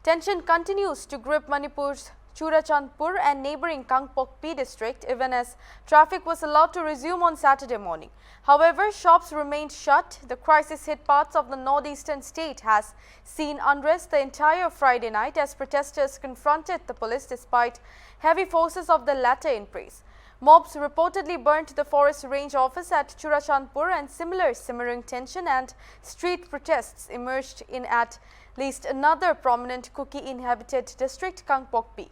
Tension continues to grip Manipur's Churachandpur and neighbouring Kangpokpi district even as traffic was allowed to resume on Saturday morning. However, shops remained shut. The crisis-hit parts of the northeastern state has seen unrest the entire Friday night as protesters confronted the police despite heavy forces of the latter in place. Mobs reportedly burnt the forest range office at Churachandpur and similar simmering tension and street protests emerged in at least another prominent Kuki-inhabited district, Kangpokpi.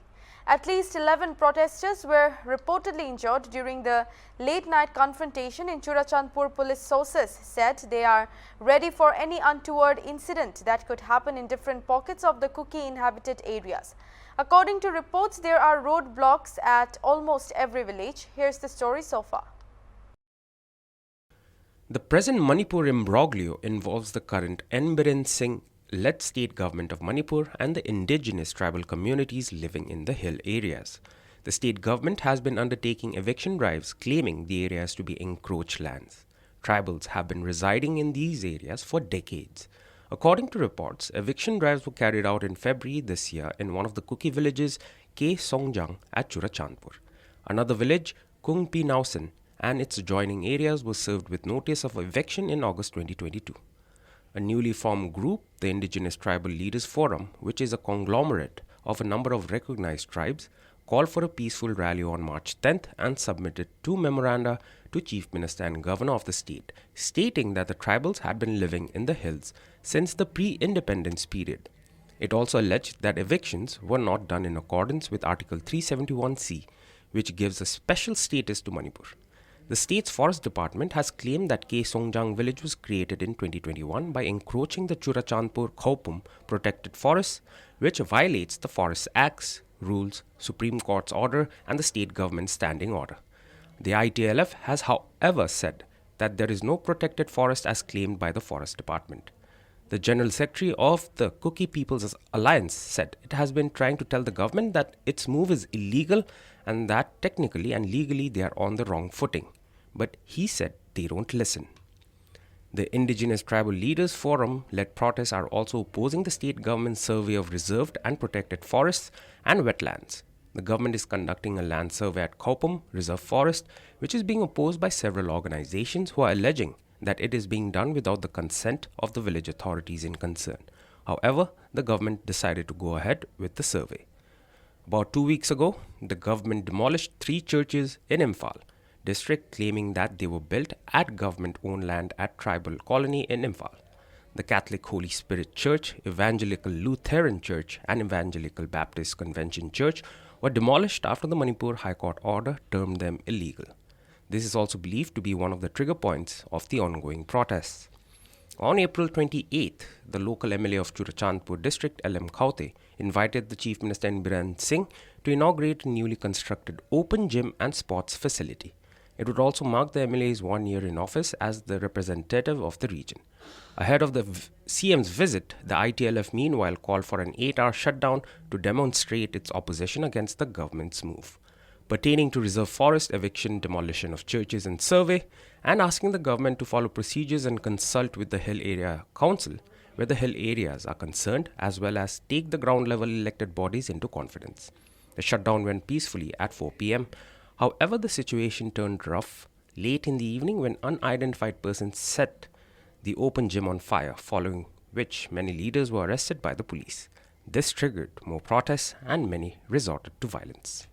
At least 11 protesters were reportedly injured during the late-night confrontation in Churachandpur. Police sources said they are ready for any untoward incident that could happen in different pockets of the Kuki-inhabited areas. According to reports, there are roadblocks at almost every village. Here's the story so far. The present Manipur imbroglio involves the current N. Biren Singh-led state government of Manipur and the indigenous tribal communities living in the hill areas. The state government has been undertaking eviction drives claiming the areas to be encroached lands. Tribals have been residing in these areas for decades. According to reports, eviction drives were carried out in February this year in one of the Kuki villages, Ke Songjang at Churachandpur. Another village, Kung Pi Nausen, and its adjoining areas were served with notice of eviction in August 2022. A newly formed group, the Indigenous Tribal Leaders Forum, which is a conglomerate of a number of recognized tribes, called for a peaceful rally on March 10th and submitted 2 memoranda to Chief Minister and Governor of the state, stating that the tribals had been living in the hills since the pre-independence period. It also alleged that evictions were not done in accordance with Article 371C, which gives a special status to Manipur. The state's forest department has claimed that Ke Songjang village was created in 2021 by encroaching the Churachandpur Khaupum protected forests, which violates the Forest Acts, rules, Supreme Court's order and the state government's standing order. The ITLF has however said that there is no protected forest as claimed by the Forest Department. The General Secretary of the Kuki People's Alliance said it has been trying to tell the government that its move is illegal and that technically and legally they are on the wrong footing. But he said they don't listen. The Indigenous Tribal Leaders Forum-led protests are also opposing the state government's survey of reserved and protected forests and wetlands. The government is conducting a land survey at Khaupum Reserve Forest, which is being opposed by several organizations who are alleging that it is being done without the consent of the village authorities in concern. However, the government decided to go ahead with the survey. About 2 weeks ago, the government demolished 3 churches in Imphal district, claiming that they were built at government-owned land at tribal colony in Imphal. The Catholic Holy Spirit Church, Evangelical Lutheran Church and Evangelical Baptist Convention Church were demolished after the Manipur High Court order termed them illegal. This is also believed to be one of the trigger points of the ongoing protests. On April 28th, the local MLA of Churachandpur district, L.M. Khaute, invited the Chief Minister N. Biren Singh to inaugurate a newly constructed open gym and sports facility. It would also mark the MLA's 1 year in office as the representative of the region. Ahead of the CM's visit, the ITLF meanwhile called for an 8-hour shutdown to demonstrate its opposition against the government's move, pertaining to reserve forest, eviction, demolition of churches and survey, and asking the government to follow procedures and consult with the Hill Area Council, where the hill areas are concerned, as well as take the ground level elected bodies into confidence. The shutdown went peacefully at 4 p.m. However, the situation turned rough late in the evening when unidentified persons set the open gym on fire, following which many leaders were arrested by the police. This triggered more protests and many resorted to violence.